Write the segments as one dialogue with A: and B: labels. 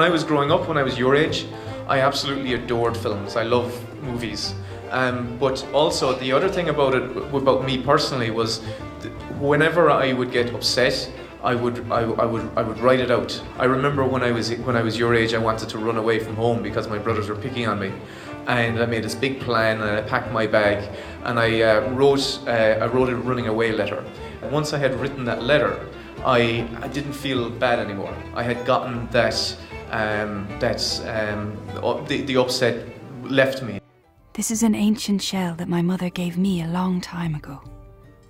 A: when I was growing up, when I was your age, I absolutely adored films. I love movies. But also the other thing about me personally was whenever I would get upset, I would write it out. I remember when I was your age, I wanted to run away from home because my brothers were picking on me, and I made this big plan and I packed my bag and I wrote a running away letter. And once I had written that letter, I didn't feel bad anymore. I had gotten the upset left me.
B: This is an ancient shell that my mother gave me a long time ago.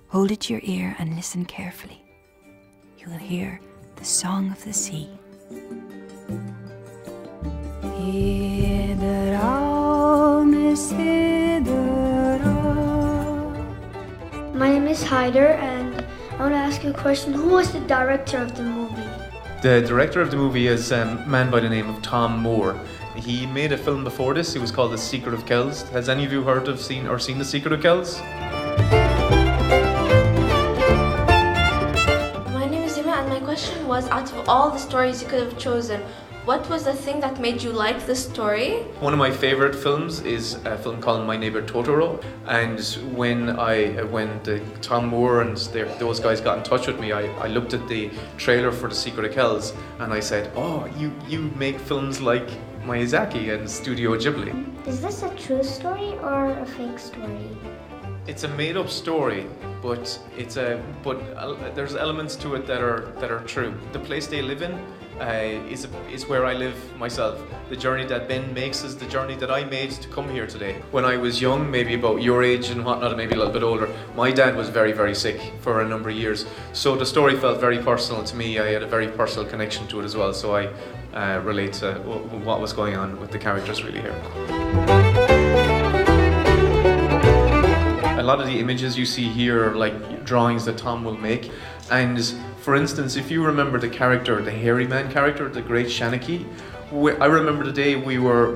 B: Hold it to your ear and listen carefully. You will hear the song of the sea.
C: My name is Hyder, and I want to ask you a question. Who was the director of the movie?
A: The director of the movie is a man by the name of Tom Moore. He made a film before this. It was called The Secret of Kells. Has any of you seen The Secret of Kells?
D: My question was, out of all the stories you could have chosen, what was the thing that made you like the story?
A: One of my favorite films is a film called My Neighbor Totoro, and when Tom Moore and those guys got in touch with me, I looked at the trailer for The Secret of Kells and I said, oh, you make films like Miyazaki and Studio Ghibli.
C: Is this a true story or a fake story?
A: It's a made-up story, but there's elements to it that are true. The place they live in is where I live myself. The journey that Ben makes is the journey that I made to come here today. When I was young, maybe about your age and whatnot, maybe a little bit older, my dad was very, very sick for a number of years. So the story felt very personal to me. I had a very personal connection to it as well. So I relate to what was going on with the characters really here. A lot of the images you see here are like drawings that Tom will make. And for instance, if you remember the character, the hairy man character, the great Shanaki, I remember the day we were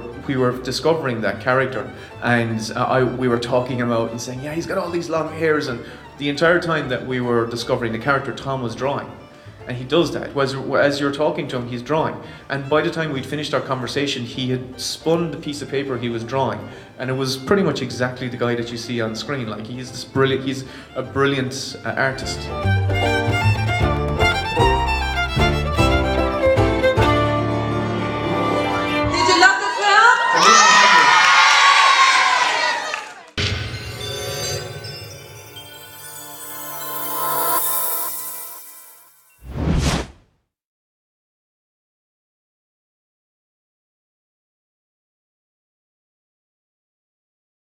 A: discovering that character, and we were talking about and saying, yeah, he's got all these long hairs, and the entire time that we were discovering the character, Tom was drawing. And he does that. As you're talking to him, he's drawing. And by the time we'd finished our conversation, he had spun the piece of paper he was drawing. And it was pretty much exactly the guy that you see on screen. Like, he's a brilliant artist.